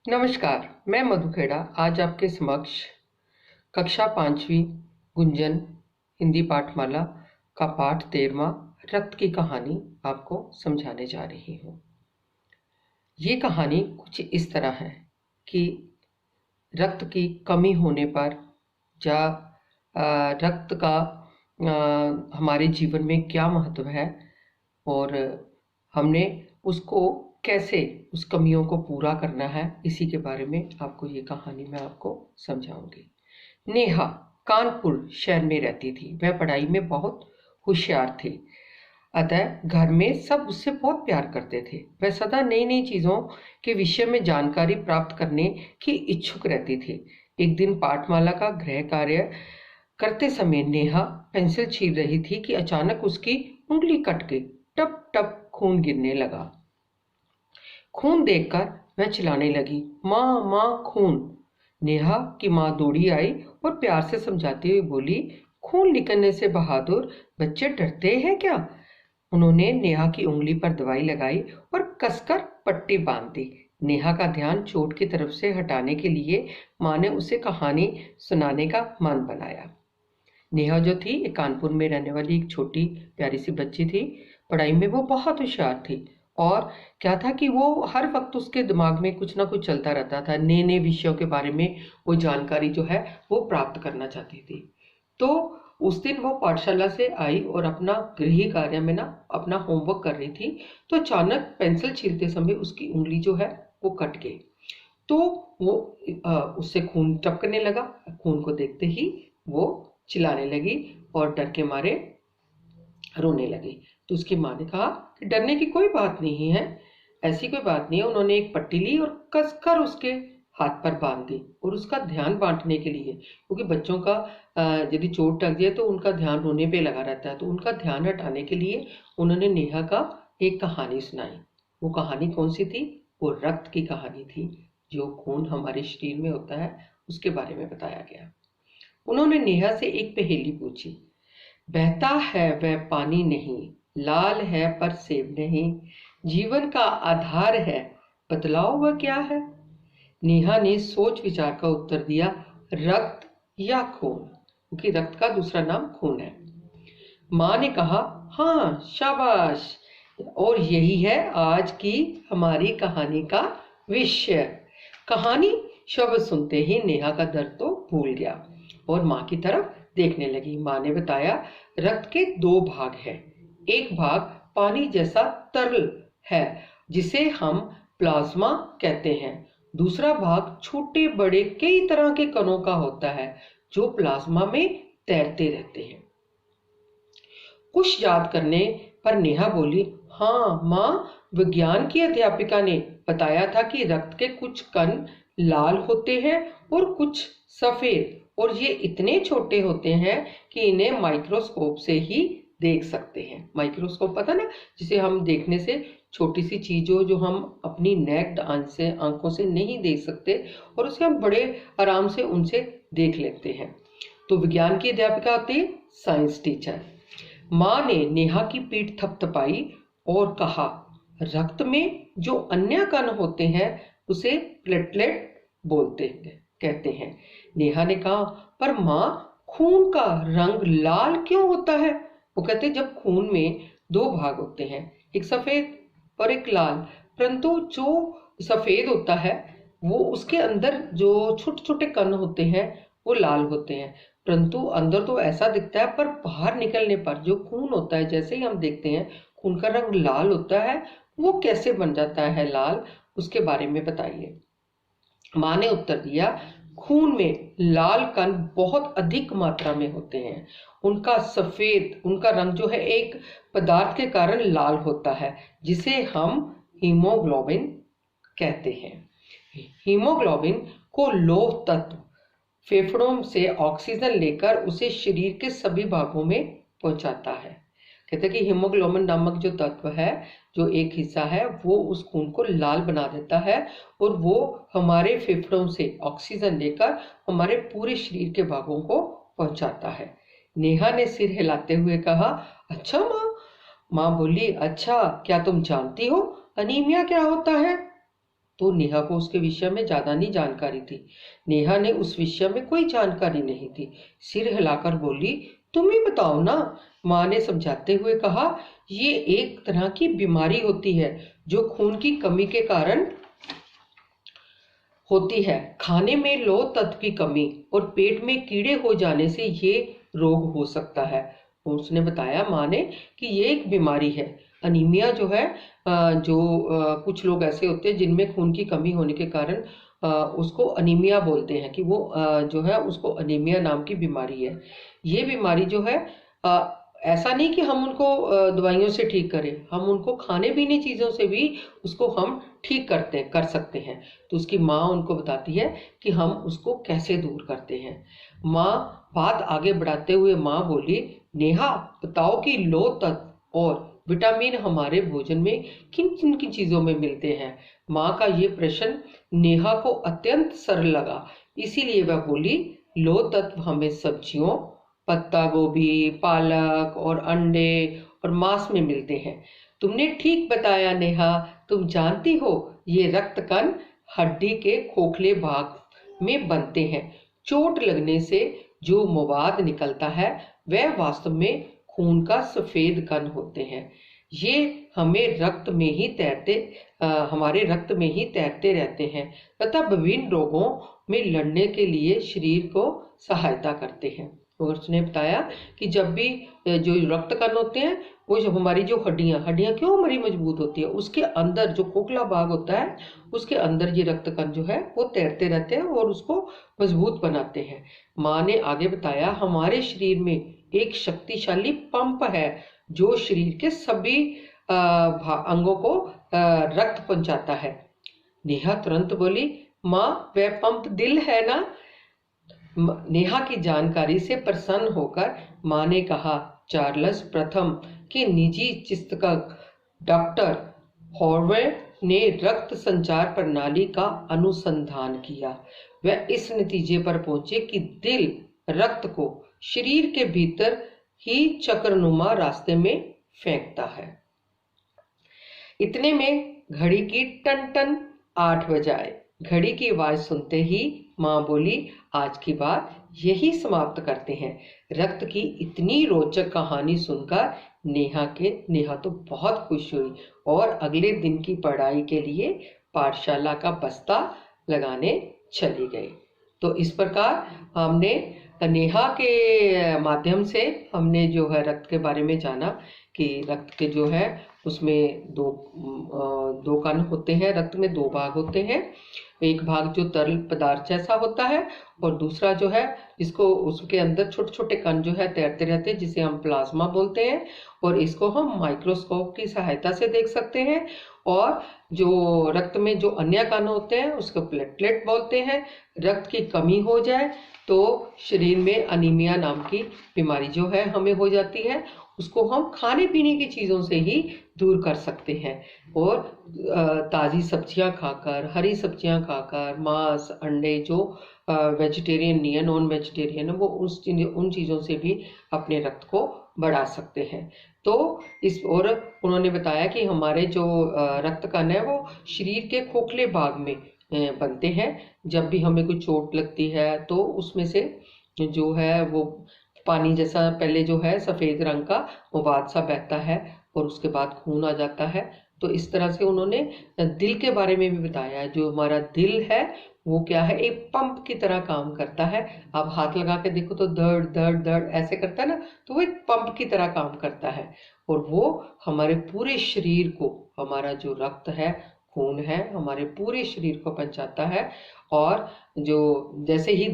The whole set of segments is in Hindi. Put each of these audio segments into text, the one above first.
नमस्कार, मैं मधु खेड़ा आज आपके समक्ष कक्षा 5वीं गुंजन हिंदी पाठमाला का पाठ 13वां रक्त की कहानी आपको समझाने जा रही हूँ। ये कहानी कुछ इस तरह है कि रक्त की कमी होने पर या रक्त का हमारे जीवन में क्या महत्व है और हमने उसको कैसे उस कमियों को पूरा करना है, इसी के बारे में आपको ये कहानी मैं आपको समझाऊंगी। नेहा कानपुर शहर में रहती थी। वह पढ़ाई में बहुत होशियार थी, अतः घर में सब उससे बहुत प्यार करते थे। वह सदा नई नई चीज़ों के विषय में जानकारी प्राप्त करने की इच्छुक रहती थी। एक दिन पाठमाला का गृह कार्य करते समय नेहा पेंसिल छील रही थी कि अचानक उसकी उंगली कट गई। टप टप खून गिरने लगा। खून देखकर वह चिल्लाने लगी, माँ माँ खून। नेहा की माँ दौड़ी आई और प्यार से समझाती हुई बोली, खून निकलने से बहादुर बच्चे डरते हैं क्या? उन्होंने नेहा की उंगली पर दवाई लगाई और कसकर पट्टी बांध दी। नेहा का ध्यान चोट की तरफ से हटाने के लिए माँ ने उसे कहानी सुनाने का मन बनाया। नेहा जो थी एक कानपुर में रहने वाली एक छोटी प्यारी सी बच्ची थी। पढ़ाई में वो बहुत होशियार थी और क्या था कि वो हर वक्त उसके दिमाग में कुछ ना कुछ चलता रहता था। नए नए विषयों के बारे में वो जानकारी जो है वो प्राप्त करना चाहती थी। तो उस दिन वो पाठशाला से आई और अपना गृह कार्य में ना अपना होमवर्क कर रही थी, तो अचानक पेंसिल छीलते समय उसकी उंगली जो है वो कट गई। तो वो उससे खून टपकने लगा। खून को देखते ही वो चिल्लाने लगी और डर के मारे रोने लगी। तो उसकी माँ ने कहा कि डरने की कोई बात नहीं है, ऐसी कोई बात नहीं है। उन्होंने एक पट्टी ली और कसकर उसके हाथ पर बांध दी और उसका ध्यान बांटने के लिए, क्योंकि बच्चों का यदि चोट लग जाए तो उनका ध्यान रोने पे लगा रहता है, तो उनका ध्यान हटाने के लिए उन्होंने नेहा का एक कहानी सुनाई। वो कहानी कौन सी थी? वो रक्त की कहानी थी। जो खून हमारे शरीर में होता है उसके बारे में बताया गया। उन्होंने नेहा से एक पहेली पूछी, बहता है वह पानी नहीं, लाल है पर सेब नहीं, जीवन का आधार है, बतलाओ वह क्या है? नेहा ने सोच विचार का उत्तर दिया, रक्त या खून, क्योंकि रक्त का दूसरा नाम खून है। माँ ने कहा, हाँ शाबाश, और यही है आज की हमारी कहानी का विषय। कहानी शब्द सुनते ही नेहा का दर्द तो भूल गया और माँ की तरफ देखने लगी। माँ ने बताया, रक्त के दो भाग हैं। एक भाग पानी जैसा तरल है जिसे हम प्लाज्मा कहते हैं। दूसरा भाग छोटे बड़े कई तरह के कणों का होता है जो प्लाज्मा में तैरते रहते हैं। कुछ याद करने पर नेहा बोली, हाँ माँ, विज्ञान की अध्यापिका ने बताया था कि रक्त के कुछ कण लाल होते हैं और कुछ सफेद, और ये इतने छोटे होते हैं कि इन्हें माइक्रोस्कोप से ही देख सकते हैं। माइक्रोस्कोप पता ना, जिसे हम देखने से छोटी सी चीजों जो हम अपनी नेक्ड आंखों से नहीं देख सकते और उसे हम बड़े आराम से उनसे देख लेते हैं। तो विज्ञान की अध्यापिका होती है साइंस टीचर। माँ ने नेहा की पीठ थपथपाई और कहा, रक्त में जो अन्य कण होते हैं उसे प्लेटलेट कहते हैं। नेहा ने कहा, पर माँ, खून का रंग लाल क्यों होता है? वो कहते, जब खून में दो भाग होते हैं, एक सफेद और एक लाल, परंतु जो सफेद होता है वो उसके अंदर जो छोटे छोटे कण होते हैं वो लाल होते हैं, परंतु अंदर तो ऐसा दिखता है, पर बाहर निकलने पर जो खून होता है, जैसे ही हम देखते हैं खून का रंग लाल होता है। वो कैसे बन जाता है लाल, उसके बारे में बताइए। माँ ने उत्तर दिया, खून में लाल कण बहुत अधिक मात्रा में होते हैं। उनका रंग जो है एक पदार्थ के कारण लाल होता है जिसे हम हीमोग्लोबिन कहते हैं। हीमोग्लोबिन को लौह तत्व फेफड़ों से ऑक्सीजन लेकर उसे शरीर के सभी भागों में पहुंचाता है। कहते हैं कि हीमोग्लोबिन नामक जो तत्व है, जो एक हिस्सा है, वो उस खून को लाल बना देता है और वो हमारे फेफड़ों से ऑक्सीजन लेकर हमारे पूरे शरीर के भागों को पहुंचाता है। नेहा ने सिर हिलाते हुए कहा, अच्छा माँ। माँ बोली, अच्छा, क्या तुम जानती हो अनीमिया क्या होता है? तो नेहा को उसके विषय में ज्यादा नहीं जानकारी थी। नेहा ने उस विषय में कोई जानकारी नहीं थी, सिर हिलाकर बोली, तुम ही बताओ ना। माँ ने समझाते हुए कहा, ये एक तरह की बीमारी होती है जो खून की कमी के कारण होती है। खाने में लौह तत्व की कमी और पेट में कीड़े हो जाने से ये रोग हो सकता है। उसने बताया माँ ने कि ये एक बीमारी है। अनीमिया जो है, कुछ लोग ऐसे होते हैं जिनमें खून की कमी होने के कारण उसको अनीमिया बोलते हैं, कि वो जो है उसको अनीमिया नाम की बीमारी है। ये बीमारी जो है, ऐसा नहीं कि हम उनको दवाइयों से ठीक करें, हम उनको खाने पीने चीज़ों से भी उसको हम ठीक कर सकते हैं। तो उसकी माँ उनको बताती है कि हम उसको कैसे दूर करते हैं। माँ बात आगे बढ़ाते हुए माँ बोली, नेहा बताओ कि लौह तत्व और विटामिन हमारे भोजन में किन किन की चीज़ों में मिलते हैं। माँ का ये प्रश्न नेहा को अत्यंत सरल लगा, इसीलिए वह बोली, लौह तत्व हमें सब्जियों, पत्ता गोभी, पालक और अंडे और मांस में मिलते हैं। तुमने ठीक बताया नेहा, तुम जानती हो ये रक्त कण हड्डी के खोखले भाग में बनते हैं। चोट लगने से जो मवाद निकलता है वह वास्तव में खून का सफेद कण होते हैं। ये हमारे रक्त में ही तैरते रहते हैं तथा विभिन्न रोगों में लड़ने के लिए शरीर को सहायता करते हैं। और उसने बताया कि जब भी जो रक्त कण होते हैं, वो जब हमारी जो हड्डियां क्यों हमारी मजबूत होती है, उसके अंदर जो खोखला भाग होता है उसके अंदर ये रक्त कण जो है वो तैरते रहते हैं और उसको मजबूत बनाते हैं। माँ ने आगे बताया, हमारे शरीर में एक शक्तिशाली पंप है जो शरीर के सभी अंगों को रक्त पहुंचाता है। नेहा तुरंत बोली, माँ वह पंप दिल है ना। नेहा की जानकारी से प्रसन्न होकर माँ ने कहा, चार्ल्स प्रथम के निजी चिकित्सक डॉक्टर हॉर्वेड ने रक्त संचार प्रणाली का अनुसंधान किया। वह इस नतीजे पर पहुंचे कि दिल रक्त को शरीर के भीतर ही चक्रनुमा रास्ते में फेंकता है। इतने में घड़ी की टन टन 8 बजाए। घड़ी की आवाज सुनते ही माँ बोली, आज की बात यही समाप्त करते हैं। रक्त की इतनी रोचक कहानी सुनकर नेहा तो बहुत खुश हुई और अगले दिन की पढ़ाई के लिए पाठशाला का बस्ता लगाने चली गई। तो इस प्रकार हमने नेहा के माध्यम से हमने जो है रक्त के बारे में जाना कि रक्त के जो है उसमें दो कण होते हैं। रक्त में 2 भाग होते हैं, एक भाग जो तरल पदार्थ जैसा होता है और दूसरा जो है इसको उसके अंदर छोटे छोटे कण जो है तैरते रहते हैं, जिसे हम प्लाज्मा बोलते हैं। और इसको हम माइक्रोस्कोप की सहायता से देख सकते हैं। और जो रक्त में जो अन्य कण होते हैं उसको प्लेटलेट बोलते हैं। रक्त की कमी हो जाए तो शरीर में अनीमिया नाम की बीमारी जो है हमें हो जाती है, उसको हम खाने पीने की चीज़ों से ही दूर कर सकते हैं। और ताज़ी सब्जियां खाकर, हरी सब्जियां खाकर, मांस, अंडे, जो वेजिटेरियन नहीं है, नॉन वेजिटेरियन है, वो उन चीज़ों से भी अपने रक्त को बढ़ा सकते हैं। तो और उन्होंने बताया कि हमारे जो रक्त कण है वो शरीर के खोखले भाग में बनते हैं। जब भी हमें कोई चोट लगती है तो उसमें से जो है वो पानी जैसा पहले जो है सफ़ेद रंग का मवाद सा बहता है और उसके बाद खून आ जाता है। तो इस तरह से उन्होंने दिल के बारे में भी बताया है। जो हमारा दिल है वो क्या है, एक पंप की तरह काम करता है। आप हाथ लगा के देखो तो धड़ धड़ धड़ ऐसे करता है ना, तो वो एक पंप की तरह काम करता है। और वो हमारे पूरे शरीर को, हमारा जो रक्त है, खून है, हमारे पूरे शरीर को पहुंचाता है। और जो जैसे ही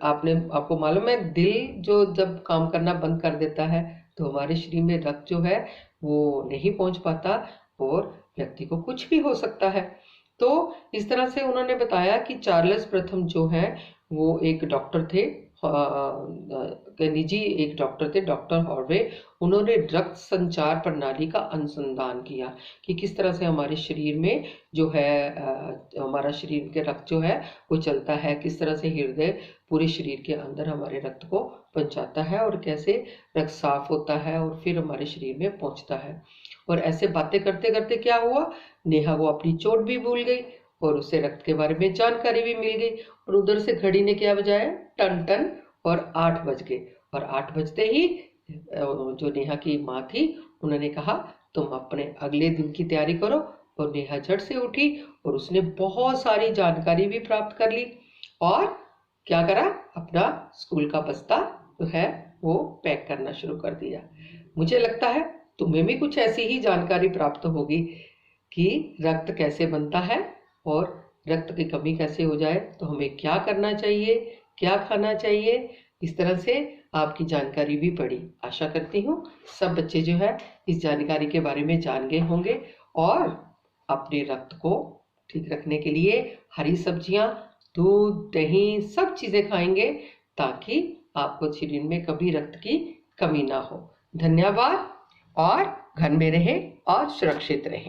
आपको मालूम है, दिल जो जब काम करना बंद कर देता है तो हमारे शरीर में रक्त जो है वो नहीं पहुंच पाता और व्यक्ति को कुछ भी हो सकता है। तो इस तरह से उन्होंने बताया कि चार्ल्स प्रथम जो है वो एक डॉक्टर थे, निजी एक डॉक्टर थे, डॉक्टर हॉर्वे। उन्होंने रक्त संचार प्रणाली का अनुसंधान किया कि किस तरह से हमारे शरीर में जो है हमारा शरीर के रक्त जो है वो चलता है, किस तरह से हृदय पूरे शरीर के अंदर हमारे रक्त को पहुंचाता है और कैसे रक्त साफ होता है और फिर हमारे शरीर में पहुंचता है। और ऐसे बातें करते करते क्या हुआ, नेहा वो अपनी चोट भी भूल गई और उसे रक्त के बारे में जानकारी भी मिल गई। और उधर से घड़ी ने क्या बजाया, टन टन, और 8 बज गए। और 8 बजते ही जो नेहा की माँ थी उन्होंने कहा तुम अपने अगले दिन की तैयारी करो। और नेहा झट से उठी और उसने बहुत सारी जानकारी भी प्राप्त कर ली और क्या करा, अपना स्कूल का बस्ता जो है वो पैक करना शुरू कर दिया। मुझे लगता है तुम्हें भी कुछ ऐसी ही जानकारी प्राप्त होगी कि रक्त कैसे बनता है और रक्त की कमी कैसे हो जाए तो हमें क्या करना चाहिए, क्या खाना चाहिए। इस तरह से आपकी जानकारी भी बढ़ी। आशा करती हूँ सब बच्चे जो है इस जानकारी के बारे में जान गए होंगे और अपने रक्त को ठीक रखने के लिए हरी सब्जियां, दूध, दही सब चीजें खाएंगे ताकि आपको शरीर में कभी रक्त की कमी ना हो। धन्यवाद और घर में रहें और सुरक्षित रहें।